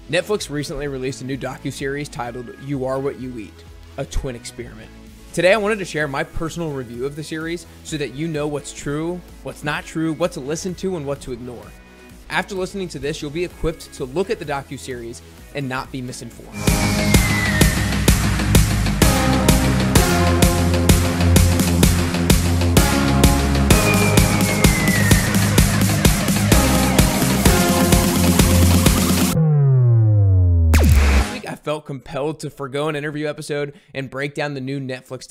Netflix recently released a new docu-series titled You Are What You Eat, a twin experiment. Today I wanted to share my personal review of the series so that you know what's true, what's not true, what to listen to, and what to ignore. After listening to this, you'll be equipped to look at the docu-series and not be misinformed. Felt compelled to forego an interview episode and break down the new Netflix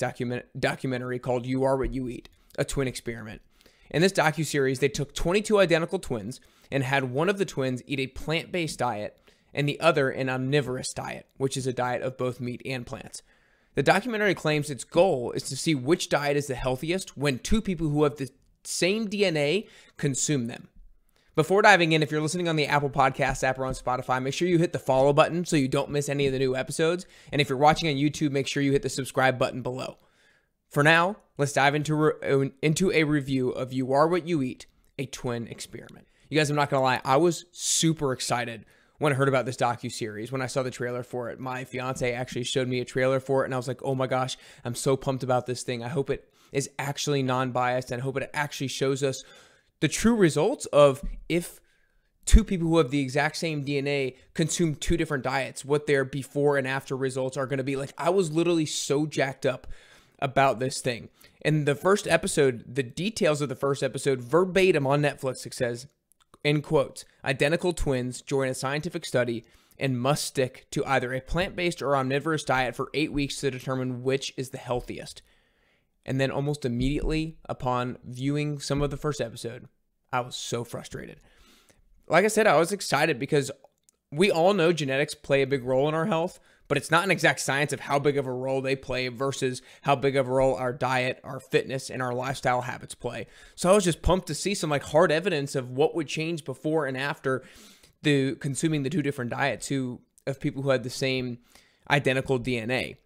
documentary called You Are What You Eat, a twin experiment. In this docuseries, they took 22 identical twins and had one of the twins eat a plant-based diet and the other an omnivorous diet, which is a diet of both meat and plants. The documentary claims its goal is to see which diet is the healthiest when two people who have the same DNA consume them. Before diving in, if you're listening on the Apple Podcasts app or on Spotify, make sure you hit the follow button so you don't miss any of the new episodes. And if you're watching on YouTube, make sure you hit the subscribe button below. For now, let's dive into a review of You Are What You Eat, a twin experiment. You guys, I'm not going to lie, I was super excited when I heard about this docu-series, when I saw the trailer for it. My fiance actually showed me a trailer for it, and I was like, oh my gosh, I'm so pumped about this thing. I hope it is actually non-biased, and I hope it actually shows us the true results of if two people who have the exact same DNA consume two different diets, what their before and after results are going to be like. I was literally so jacked up about this thing. In the first episode, the details of the first episode, verbatim on Netflix, it says, in quotes, identical twins join a scientific study and must stick to either a plant-based or omnivorous diet for 8 weeks to determine which is the healthiest. And then almost immediately upon viewing some of the first episode, I was so frustrated. Like I said, I was excited because we all know genetics play a big role in our health, but it's not an exact science of how big of a role they play versus how big of a role our diet, our fitness, and our lifestyle habits play. So I was just pumped to see some hard evidence of what would change before and after consuming the two different diets of people who had the same identical DNA.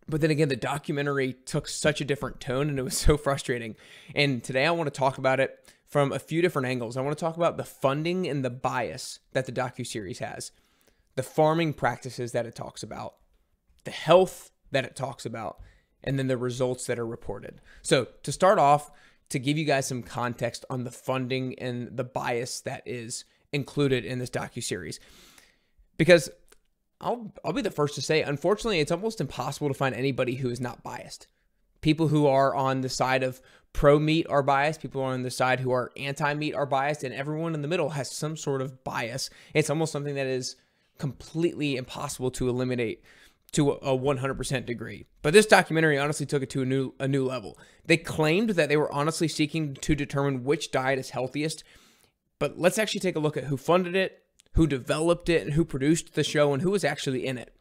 But then again, the documentary took such a different tone and it was so frustrating. And today I want to talk about it from a few different angles. I want to talk about the funding and the bias that the docuseries has, the farming practices that it talks about, the health that it talks about, and then the results that are reported. So to start off, to give you guys some context on the funding and the bias that is included in this docuseries, because I'll be the first to say, unfortunately, it's almost impossible to find anybody who is not biased. People who are on the side of pro-meat are biased. People who are on the side who are anti-meat are biased. And everyone in the middle has some sort of bias. It's almost something that is completely impossible to eliminate to a 100% degree. But this documentary honestly took it to a new level. They claimed that they were honestly seeking to determine which diet is healthiest. But let's actually take a look at who funded it, who developed it, and who produced the show, and who was actually in it.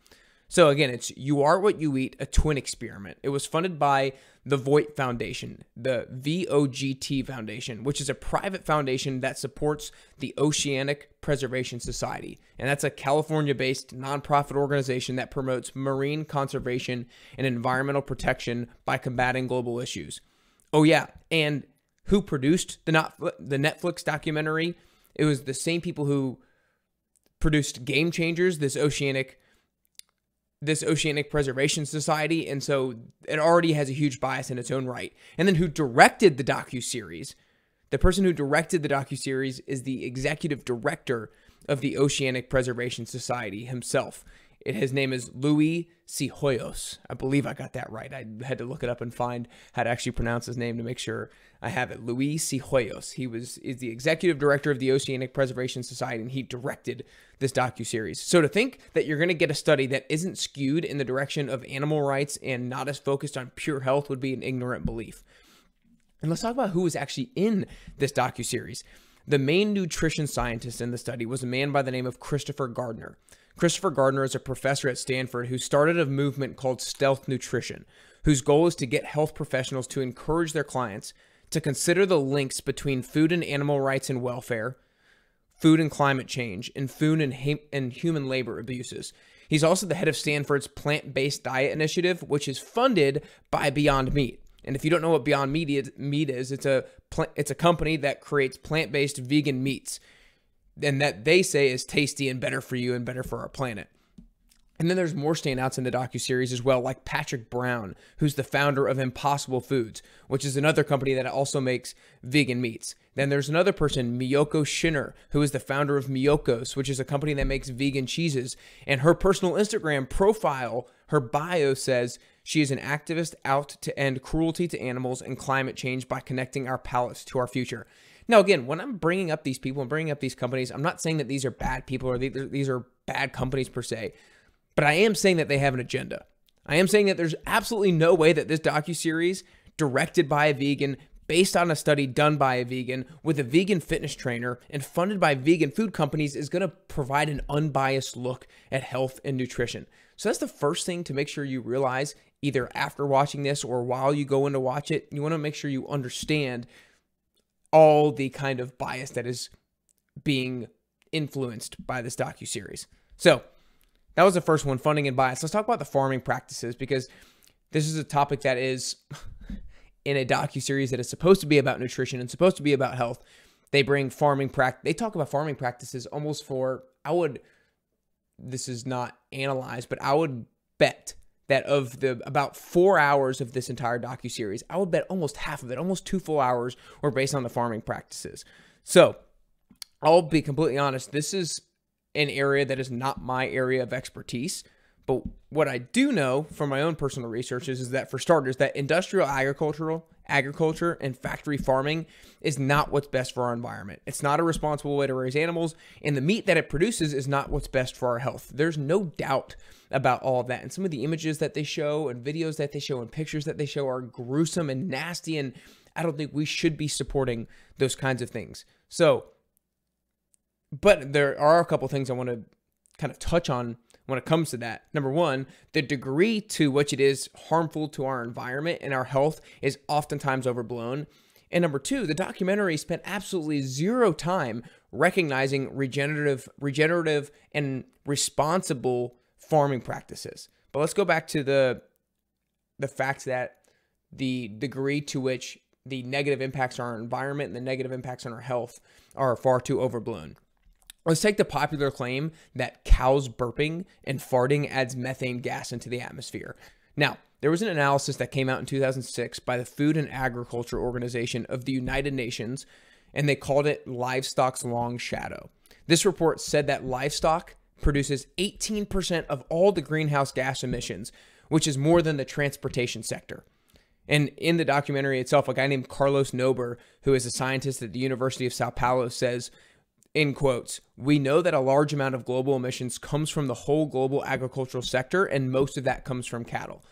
So again, it's You Are What You Eat, a twin experiment. It was funded by the Vogt Foundation, the VOGT Foundation, which is a private foundation that supports the Oceanic Preservation Society. And that's a California-based nonprofit organization that promotes marine conservation and environmental protection by combating global issues. Oh yeah, and who produced the Netflix documentary? It was the same people who produced Game Changers, this Oceanic Preservation Society, and so it already has a huge bias in its own right. And then who directed the docuseries? The person who directed the docuseries is the executive director of the Oceanic Preservation Society himself. His name is Luis Cihoyos. I believe I got that right. I had to look it up and find how to actually pronounce his name to make sure I have it. Luis Cihoyos. He is the executive director of the Oceanic Preservation Society, and he directed this docuseries. So to think that you're going to get a study that isn't skewed in the direction of animal rights and not as focused on pure health would be an ignorant belief. And let's talk about who was actually in this docuseries. The main nutrition scientist in the study was a man by the name of Christopher Gardner. Christopher Gardner is a professor at Stanford who started a movement called stealth nutrition, whose goal is to get health professionals to encourage their clients to consider the links between food and animal rights and welfare, food and climate change, and food and human labor abuses. He's also the head of Stanford's plant-based diet initiative, which is funded by Beyond Meat. And if you don't know what Beyond Meat is, it's a company that creates plant-based vegan meats. and that they say is tasty and better for you and better for our planet. And then there's more standouts in the docuseries as well, like Patrick Brown, who's the founder of Impossible Foods, which is another company that also makes vegan meats. Then there's another person, Miyoko Shinner, who is the founder of Miyoko's, which is a company that makes vegan cheeses. And her personal Instagram profile, her bio says she is an activist out to end cruelty to animals and climate change by connecting our palates to our future. Now, again, when I'm bringing up these people and bringing up these companies, I'm not saying that these are bad people or these are bad companies per se. But I am saying that they have an agenda. I am saying that there's absolutely no way that this docuseries, directed by a vegan, based on a study done by a vegan, with a vegan fitness trainer, and funded by vegan food companies, is going to provide an unbiased look at health and nutrition. So that's the first thing to make sure you realize, either after watching this or while you go in to watch it. You want to make sure you understand all the kind of bias that is being influenced by this docuseries. So that was the first one, funding and bias. Let's talk about the farming practices, because this is a topic that is in a docuseries that is supposed to be about nutrition and supposed to be about health. They bring farming they talk about farming practices almost for, this is not analyzed, but I would bet that of the about 4 hours of this entire docuseries, I would bet almost half of it, almost 2 full hours, were based on the farming practices. So I'll be completely honest, this is an area that is not my area of expertise. But what I do know from my own personal research is that, for starters, that industrial agriculture and factory farming is not what's best for our environment. It's not a responsible way to raise animals, and the meat that it produces is not what's best for our health. There's no doubt about all of that. And some of the images that they show and videos that they show and pictures that they show are gruesome and nasty, and I don't think we should be supporting those kinds of things. But there are a couple things I want to kind of touch on when it comes to that. Number one, the degree to which it is harmful to our environment and our health is oftentimes overblown. And number two, the documentary spent absolutely zero time recognizing regenerative and responsible farming practices. But let's go back to the fact that the degree to which the negative impacts on our environment and the negative impacts on our health are far too overblown. Let's take the popular claim that cows burping and farting adds methane gas into the atmosphere. Now, there was an analysis that came out in 2006 by the Food and Agriculture Organization of the United Nations, and they called it Livestock's Long Shadow. This report said that livestock produces 18% of all the greenhouse gas emissions, which is more than the transportation sector. And in the documentary itself, a guy named Carlos Nober, who is a scientist at the University of Sao Paulo, says, in quotes, "We know that a large amount of global emissions comes from the whole global agricultural sector, and most of that comes from cattle."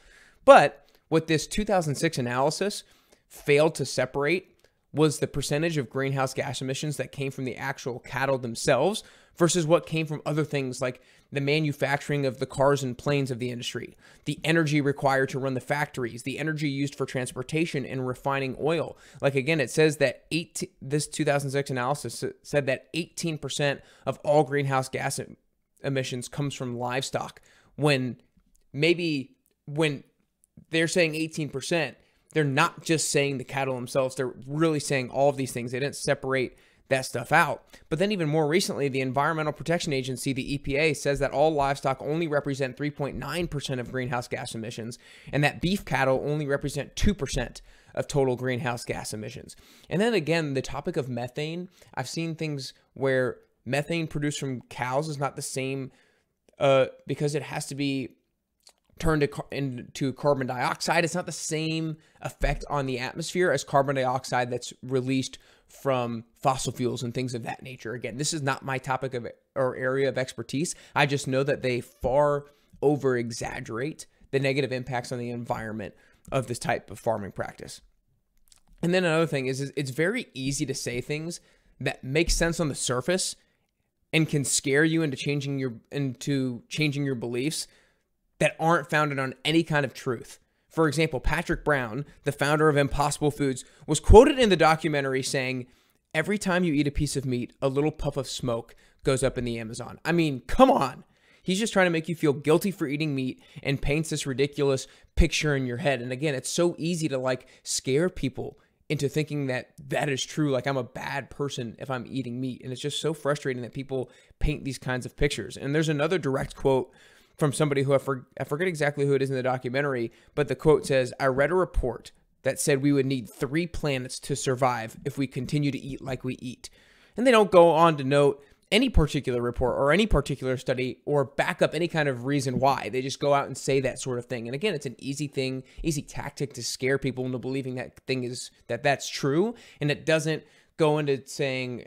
But what this 2006 analysis failed to separate was the percentage of greenhouse gas emissions that came from the actual cattle themselves versus what came from other things like the manufacturing of the cars and planes of the industry, the energy required to run the factories, the energy used for transportation and refining oil. Like, again, it says that this 2006 analysis said that 18% of all greenhouse gas emissions comes from livestock, when they're saying 18%, they're not just saying the cattle themselves. They're really saying all of these things. They didn't separate that stuff out. But then even more recently, the Environmental Protection Agency, the EPA, says that all livestock only represent 3.9% of greenhouse gas emissions, and that beef cattle only represent 2% of total greenhouse gas emissions. And then again, the topic of methane, I've seen things where methane produced from cows is not the same because it has to be turned into carbon dioxide. It's not the same effect on the atmosphere as carbon dioxide that's released from fossil fuels and things of that nature. Again, this is not my topic or area of expertise. I just know that they far over exaggerate the negative impacts on the environment of this type of farming practice. And then another thing is it's very easy to say things that make sense on the surface and can scare you into changing your beliefs that aren't founded on any kind of truth. For example, Patrick Brown, the founder of Impossible Foods, was quoted in the documentary saying, "Every time you eat a piece of meat, a little puff of smoke goes up in the Amazon." I mean, come on. He's just trying to make you feel guilty for eating meat and paints this ridiculous picture in your head. And again, it's so easy to scare people into thinking that that is true. Like I'm a bad person if I'm eating meat. And it's just so frustrating that people paint these kinds of pictures. And there's another direct quote from somebody who I forget exactly who it is in the documentary, but the quote says, "I read a report that said we would need 3 planets to survive if we continue to eat like we eat." And they don't go on to note any particular report or any particular study or back up any kind of reason why. They just go out and say that sort of thing. And again, it's an easy tactic to scare people into believing that's true. And it doesn't go into saying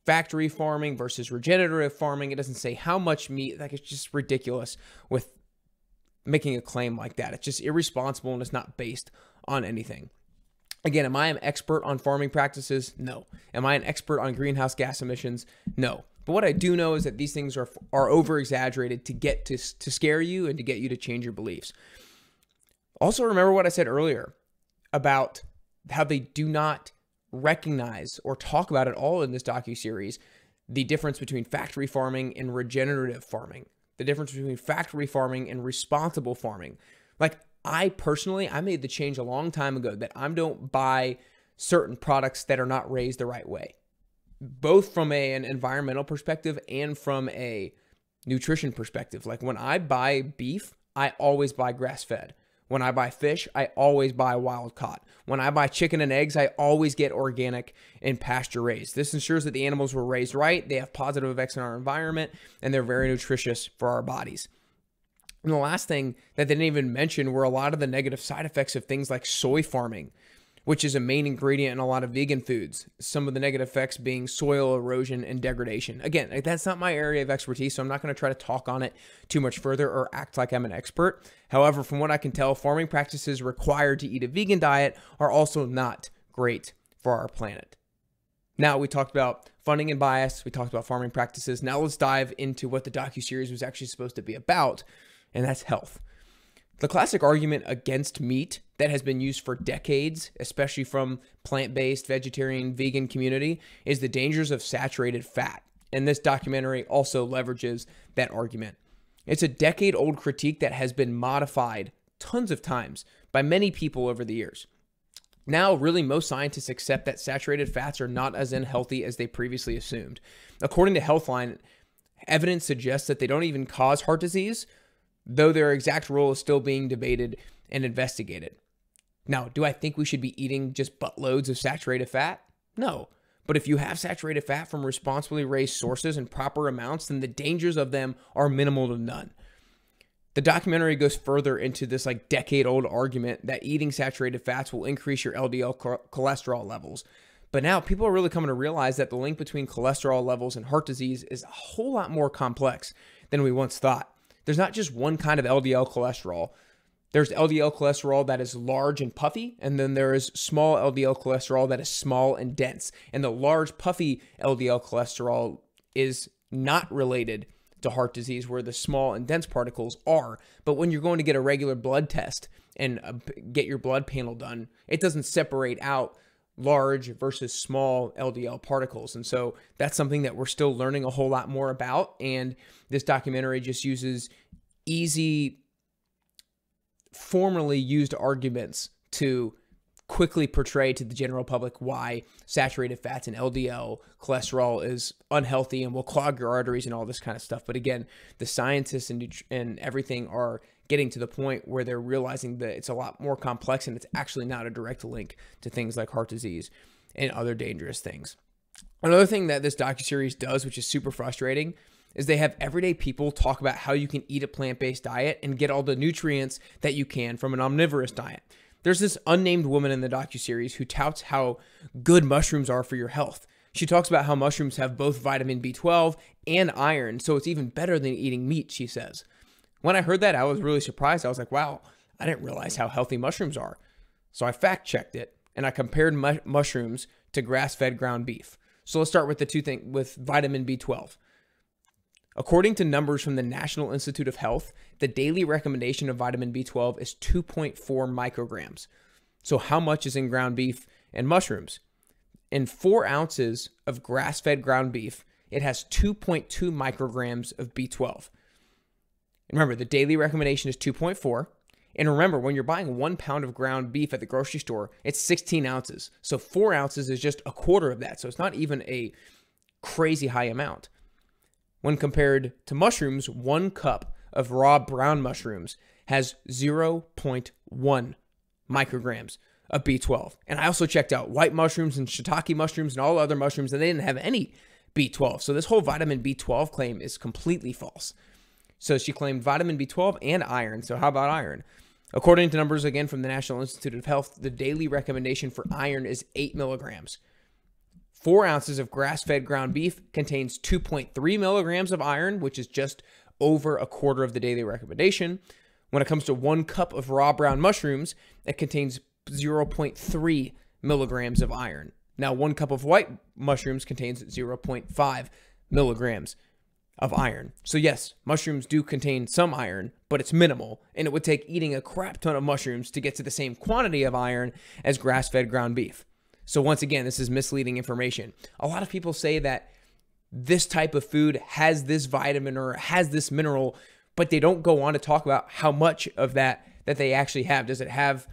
factory farming versus regenerative farming. It doesn't say how much meat. Like, it's just ridiculous with making a claim like that. It's just irresponsible and it's not based on anything. Again, am I an expert on farming practices? No. Am I an expert on greenhouse gas emissions? No. But what I do know is that these things are over-exaggerated to scare you and to get you to change your beliefs. Also, remember what I said earlier about how they do not recognize or talk about at all in this docuseries the difference between factory farming and regenerative farming, the difference between factory farming and responsible farming. Like, I made the change a long time ago that I don't buy certain products that are not raised the right way, both from an environmental perspective and from a nutrition perspective. Like, when I buy beef, I always buy grass-fed. When I buy fish, I always buy wild caught. When I buy chicken and eggs, I always get organic and pasture raised. This ensures that the animals were raised right, they have positive effects on our environment, and they're very nutritious for our bodies. And the last thing that they didn't even mention were a lot of the negative side effects of things like soy farming, which is a main ingredient in a lot of vegan foods. Some of the negative effects being soil erosion and degradation. Again, that's not my area of expertise, so I'm not going to try to talk on it too much further or act like I'm an expert. However, from what I can tell, farming practices required to eat a vegan diet are also not great for our planet. Now, we talked about funding and bias. We talked about farming practices. Now let's dive into what the docuseries was actually supposed to be about, and that's health. The classic argument against meat that has been used for decades, especially from plant-based, vegetarian, vegan community, is the dangers of saturated fat. And this documentary also leverages that argument. It's a decade-old critique that has been modified tons of times by many people over the years. Now, really, most scientists accept that saturated fats are not as unhealthy as they previously assumed. According to Healthline, evidence suggests that they don't even cause heart disease, though their exact role is still being debated and investigated. Now, do I think we should be eating just buttloads of saturated fat? No. But if you have saturated fat from responsibly raised sources in proper amounts, then the dangers of them are minimal to none. The documentary goes further into this decade-old argument that eating saturated fats will increase your LDL cholesterol levels. But now people are really coming to realize that the link between cholesterol levels and heart disease is a whole lot more complex than we once thought. There's not just one kind of LDL cholesterol. There's LDL cholesterol that is large and puffy, and then there is small LDL cholesterol that is small and dense. And the large puffy LDL cholesterol is not related to heart disease, where the small and dense particles are. But when you're going to get a regular blood test and get your blood panel done, it doesn't separate out large versus small LDL particles. And so that's something that we're still learning a whole lot more about. And this documentary just uses easy, formerly used arguments to quickly portray to the general public why saturated fats and LDL cholesterol is unhealthy and will clog your arteries and all this kind of stuff. But again, the scientists and everything are getting to the point where they're realizing that it's a lot more complex and it's actually not a direct link to things like heart disease and other dangerous things. Another thing that this docuseries does, which is super frustrating, is they have everyday people talk about how you can eat a plant-based diet and get all the nutrients that you can from an omnivorous diet. There's this unnamed woman in the docuseries who touts how good mushrooms are for your health. She talks about how mushrooms have both vitamin B12 and iron, so it's even better than eating meat, she says. When I heard that, I was really surprised. I was like, wow, I didn't realize how healthy mushrooms are. So I fact-checked it, and I compared mushrooms to grass-fed ground beef. So let's start with the two things with vitamin B12. According to numbers from the National Institute of Health, the daily recommendation of vitamin B12 is 2.4 micrograms. So how much is in ground beef and mushrooms? In 4 ounces of grass-fed ground beef, it has 2.2 micrograms of B12. And remember, the daily recommendation is 2.4. And remember, when you're buying 1 pound of ground beef at the grocery store, it's 16 ounces. So 4 ounces is just a quarter of that. So it's not even a crazy high amount. When compared to mushrooms, 1 cup of raw brown mushrooms has 0.1 micrograms of B12. And I also checked out white mushrooms and shiitake mushrooms and all other mushrooms, and they didn't have any B12. So this whole vitamin B12 claim is completely false. So she claimed vitamin B12 and iron. So how about iron? According to numbers, again, from the National Institute of Health, the daily recommendation for iron is 8 milligrams. 4 ounces of grass-fed ground beef contains 2.3 milligrams of iron, which is just over a quarter of the daily recommendation. When it comes to 1 cup of raw brown mushrooms, it contains 0.3 milligrams of iron. Now, 1 cup of white mushrooms contains 0.5 milligrams of iron. So yes, mushrooms do contain some iron, but it's minimal, and it would take eating a crap ton of mushrooms to get to the same quantity of iron as grass-fed ground beef. So once again, this is misleading information. A lot of people say that this type of food has this vitamin or has this mineral, but they don't go on to talk about how much of that they actually have. Does it have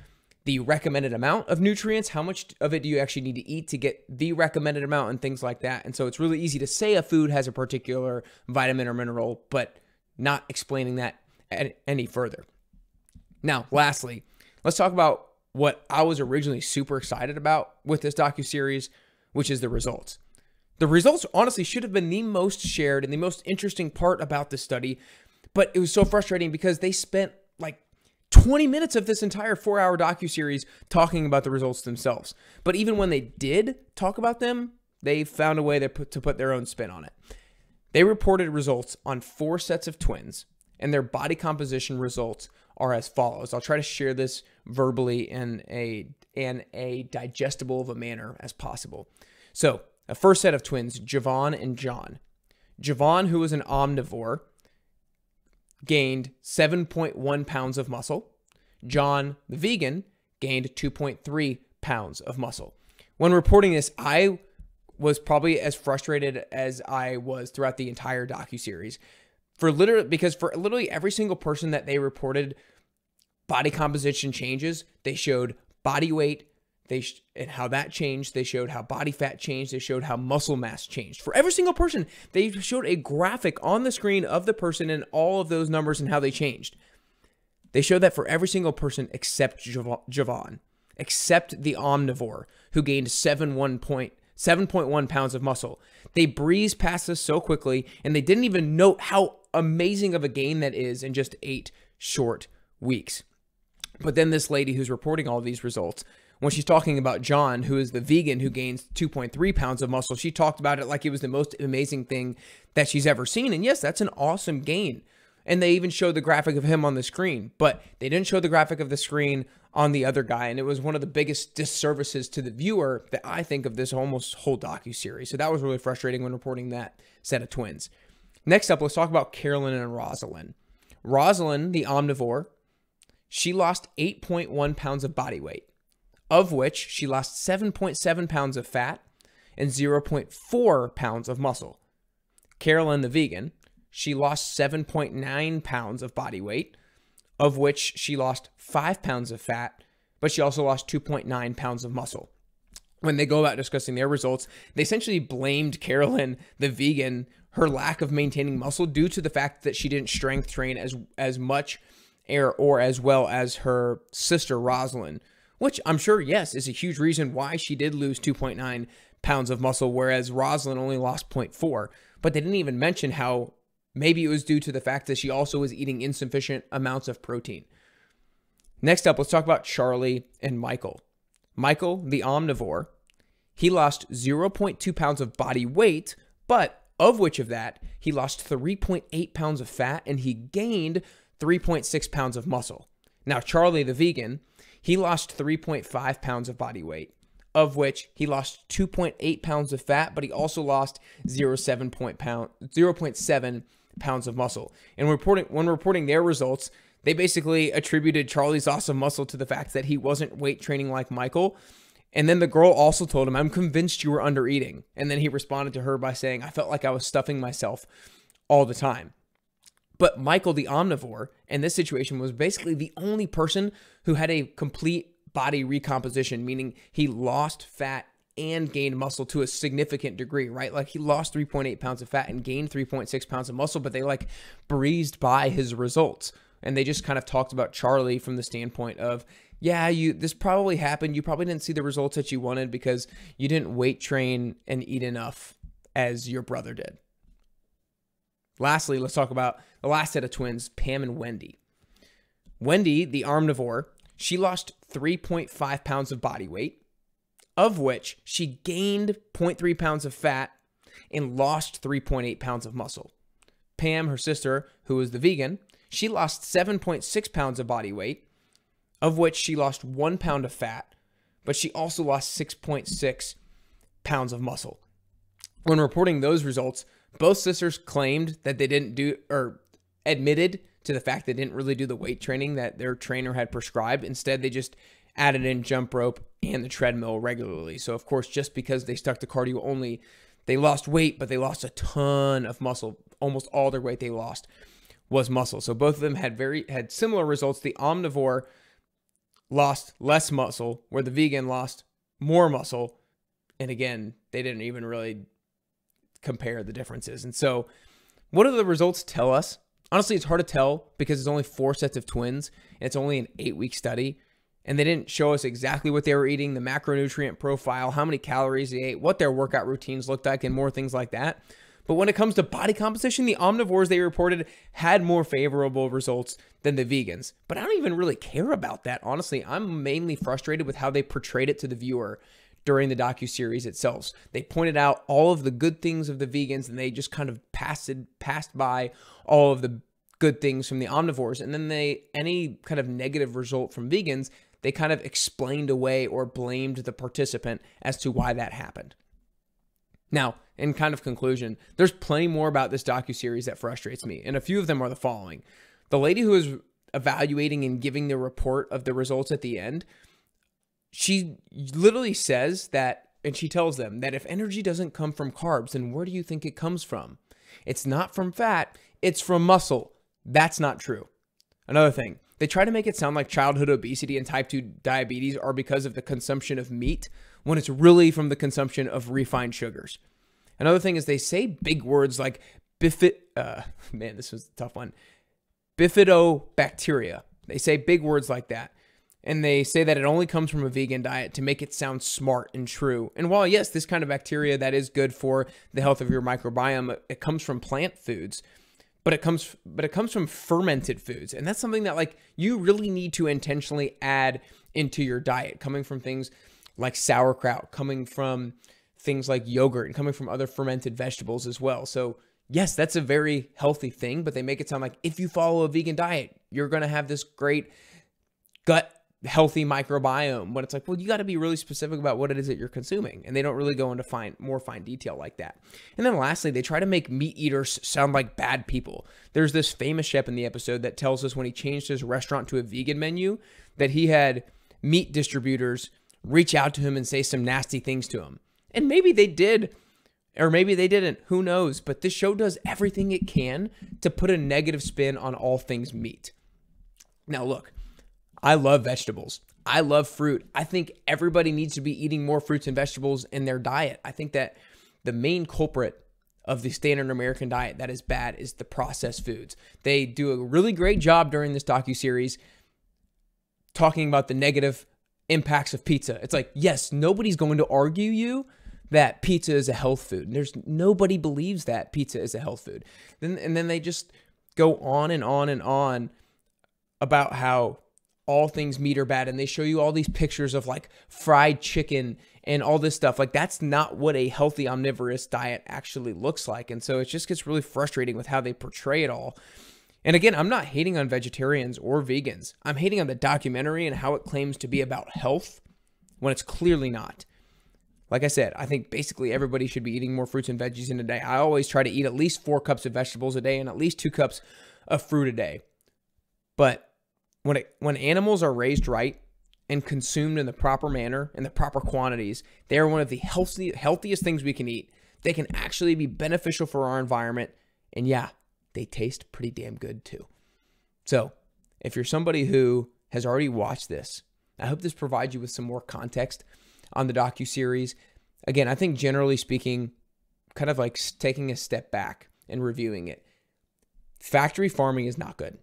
the recommended amount of nutrients? How much of it do you actually need to eat to get the recommended amount and things like that? And so it's really easy to say a food has a particular vitamin or mineral, but not explaining that any further. Now, lastly, let's talk about what I was originally super excited about with this docu-series, which is the results. The results honestly should have been the most shared and the most interesting part about this study, but it was so frustrating because they spent like 20 minutes of this entire 4-hour docu-series talking about the results themselves. But even when they did talk about them, they found a way to put their own spin on it. They reported results on 4 sets of twins, and their body composition results are as follows. I'll try to share this verbally in a digestible of a manner as possible. So, a first set of twins, Javon and John. Javon, who was an omnivore, gained 7.1 pounds of muscle. John, the vegan, gained 2.3 pounds of muscle. When reporting this, I was probably as frustrated as I was throughout the entire docuseries. Because for literally every single person that they reported body composition changes, they showed body weight, and how that changed. They showed how body fat changed. They showed how muscle mass changed. For every single person, they showed a graphic on the screen of the person and all of those numbers and how they changed. They showed that for every single person except Javon, except the omnivore, who gained 7.1 pounds of muscle. They breezed past this so quickly, and they didn't even note how amazing of a gain that is in just 8 short weeks. But then this lady who's reporting all these results, when she's talking about John, who is the vegan who gains 2.3 pounds of muscle, she talked about it like it was the most amazing thing that she's ever seen. And yes, that's an awesome gain. And they even showed the graphic of him on the screen, but they didn't show the graphic of the screen on the other guy. And it was one of the biggest disservices to the viewer that I think of this almost whole docuseries. So that was really frustrating when reporting that set of twins. Next up, let's talk about Carolyn and Rosalind. Rosalind, the omnivore, she lost 8.1 pounds of body weight, of which she lost 7.7 pounds of fat and 0.4 pounds of muscle. Carolyn, the vegan, she lost 7.9 pounds of body weight, of which she lost 5 pounds of fat, but she also lost 2.9 pounds of muscle. When they go about discussing their results, they essentially blamed Carolyn, the vegan, her lack of maintaining muscle due to the fact that she didn't strength train as much or as well as her sister Rosalind, which I'm sure, yes, is a huge reason why she did lose 2.9 pounds of muscle, whereas Rosalind only lost 0.4. But they didn't even mention how maybe it was due to the fact that she also was eating insufficient amounts of protein. Next up, let's talk about Charlie and Michael. Michael, the omnivore, he lost 0.2 pounds of body weight, but of which of that, he lost 3.8 pounds of fat and he gained 3.6 pounds of muscle. Now, Charlie, the vegan, he lost 3.5 pounds of body weight, of which he lost 2.8 pounds of fat, but he also lost 0.7 pounds of muscle. And when reporting their results, they basically attributed Charlie's loss of muscle to the fact that he wasn't weight training like Michael. And then the girl also told him, "I'm convinced you were under eating." And then he responded to her by saying, "I felt like I was stuffing myself all the time." But Michael, the omnivore, in this situation was basically the only person who had a complete body recomposition, meaning he lost fat and gained muscle to a significant degree, right? Like he lost 3.8 pounds of fat and gained 3.6 pounds of muscle, but they like breezed by his results. And they just kind of talked about Charlie from the standpoint of, yeah, this probably happened. You probably didn't see the results that you wanted because you didn't weight train and eat enough as your brother did. Lastly, let's talk about the last set of twins, Pam and Wendy. Wendy, the omnivore, she lost 3.5 pounds of body weight, of which she gained 0.3 pounds of fat and lost 3.8 pounds of muscle. Pam, her sister, who was the vegan, she lost 7.6 pounds of body weight, of which she lost 1 pound of fat, but she also lost 6.6 pounds of muscle. When reporting those results, both sisters claimed that they didn't do, or admitted to the fact they didn't really do the weight training that their trainer had prescribed. Instead, they just added in jump rope and the treadmill regularly. So, of course, just because they stuck to cardio only, they lost weight, but they lost a ton of muscle. Almost all their weight they lost was muscle. So both of them had similar results. The omnivore lost less muscle, where the vegan lost more muscle. And again, they didn't even really compare the differences. And so what do the results tell us? Honestly, it's hard to tell because it's only 4 sets of twins and it's only an 8-week study. And they didn't show us exactly what they were eating, the macronutrient profile, how many calories they ate, what their workout routines looked like, and more things like that. But when it comes to body composition, the omnivores they reported had more favorable results than the vegans. But I don't even really care about that, honestly. I'm mainly frustrated with how they portrayed it to the viewer during the docu-series itself. They pointed out all of the good things of the vegans, and they just kind of passed by all of the good things from the omnivores. And then any kind of negative result from vegans, they kind of explained away or blamed the participant as to why that happened. Now, in kind of conclusion, there's plenty more about this docu-series that frustrates me, and a few of them are the following. The lady who is evaluating and giving the report of the results at the end, she literally says that, and she tells them that if energy doesn't come from carbs, then where do you think it comes from? It's not from fat, it's from muscle. That's not true. Another thing, they try to make it sound like childhood obesity and type 2 diabetes are because of the consumption of meat, when it's really from the consumption of refined sugars. Another thing is they say big words like man, this was a tough one. Bifidobacteria. They say big words like that. And they say that it only comes from a vegan diet to make it sound smart and true. And while, yes, this kind of bacteria that is good for the health of your microbiome, it comes from plant foods, but it comes from fermented foods. And that's something that like you really need to intentionally add into your diet, coming from things like sauerkraut, coming from things like yogurt, and coming from other fermented vegetables as well. So yes, that's a very healthy thing, but they make it sound like if you follow a vegan diet, you're going to have this great gut healthy microbiome, when it's like, well, you got to be really specific about what it is that you're consuming. And they don't really go into more fine detail like that. And then lastly, they try to make meat eaters sound like bad people. There's this famous chef in the episode that tells us when he changed his restaurant to a vegan menu that he had meat distributors reach out to him and say some nasty things to him. And maybe they did, or maybe they didn't, who knows? But this show does everything it can to put a negative spin on all things meat. Now look, I love vegetables. I love fruit. I think everybody needs to be eating more fruits and vegetables in their diet. I think that the main culprit of the standard American diet that is bad is the processed foods. They do a really great job during this docu-series talking about the negative impacts of pizza. It's like, yes, nobody's going to argue you that pizza is a health food. Nobody believes that pizza is a health food. And then they just go on and on and on about how all things meat are bad, and they show you all these pictures of like fried chicken and all this stuff. Like that's not what a healthy omnivorous diet actually looks like. And so it just gets really frustrating with how they portray it all. And again, I'm not hating on vegetarians or vegans. I'm hating on the documentary and how it claims to be about health when it's clearly not. Like I said, I think basically everybody should be eating more fruits and veggies in a day. I always try to eat at least 4 cups of vegetables a day and at least 2 cups of fruit a day. But when animals are raised right and consumed in the proper manner, in the proper quantities, they are one of the healthiest things we can eat. They can actually be beneficial for our environment. And yeah, they taste pretty damn good too. So if you're somebody who has already watched this, I hope this provides you with some more context on the docu-series. Again, I think generally speaking, kind of like taking a step back and reviewing it. Factory farming is not good.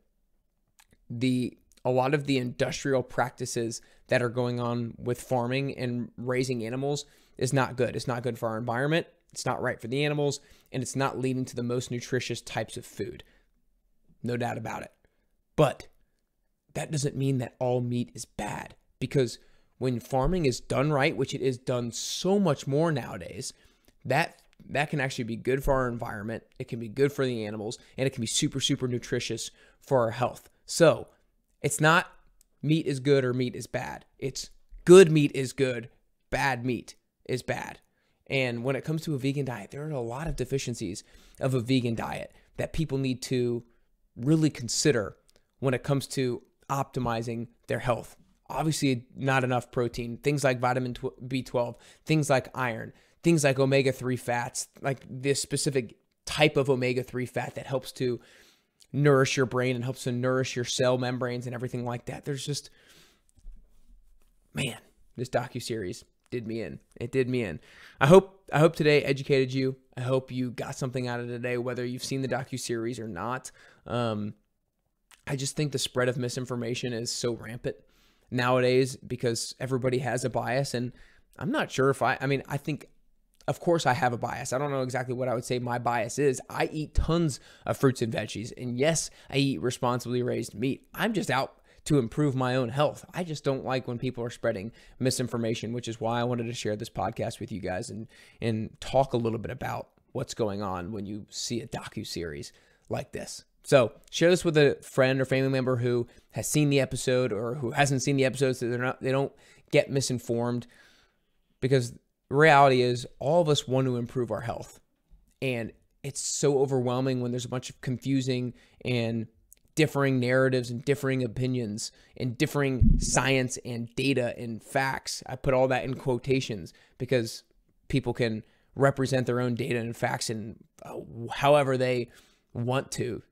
A lot of the industrial practices that are going on with farming and raising animals is not good. It's not good for our environment. It's not right for the animals, and it's not leading to the most nutritious types of food. No doubt about it. But that doesn't mean that all meat is bad, because when farming is done right, which it is done so much more nowadays, that can actually be good for our environment. It can be good for the animals, and it can be super, super nutritious for our health. So it's not meat is good or meat is bad. It's good meat is good, bad meat is bad. And when it comes to a vegan diet, there are a lot of deficiencies of a vegan diet that people need to really consider when it comes to optimizing their health. Obviously, not enough protein, things like vitamin B12, things like iron, things like omega-3 fats, like this specific type of omega-3 fat that helps to nourish your brain and helps to nourish your cell membranes and everything like that. There's just, man, this docu-series did me in. It did me in. I hope today educated you. I hope you got something out of it today, whether you've seen the docu-series or not. I just think the spread of misinformation is so rampant nowadays because everybody has a bias, and I'm not sure if I think, of course I have a bias. I don't know exactly what I would say my bias is. I eat tons of fruits and veggies, and yes, I eat responsibly raised meat. I'm just out to improve my own health. I just don't like when people are spreading misinformation, which is why I wanted to share this podcast with you guys and talk a little bit about what's going on when you see a docu-series like this. So share this with a friend or family member who has seen the episode or who hasn't seen the episode, so they don't get misinformed, because the reality is all of us want to improve our health. And it's so overwhelming when there's a bunch of confusing and differing narratives and differing opinions and differing science and data and facts. I put all that in quotations because people can represent their own data and facts and however they want to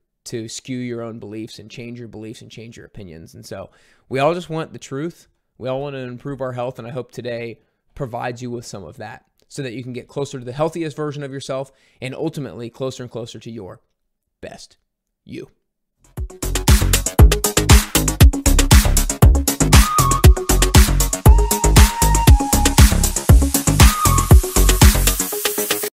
skew your own beliefs and change your beliefs and change your opinions. And so we all just want the truth. We all want to improve our health. And I hope today provides you with some of that so that you can get closer to the healthiest version of yourself and ultimately closer and closer to your best you.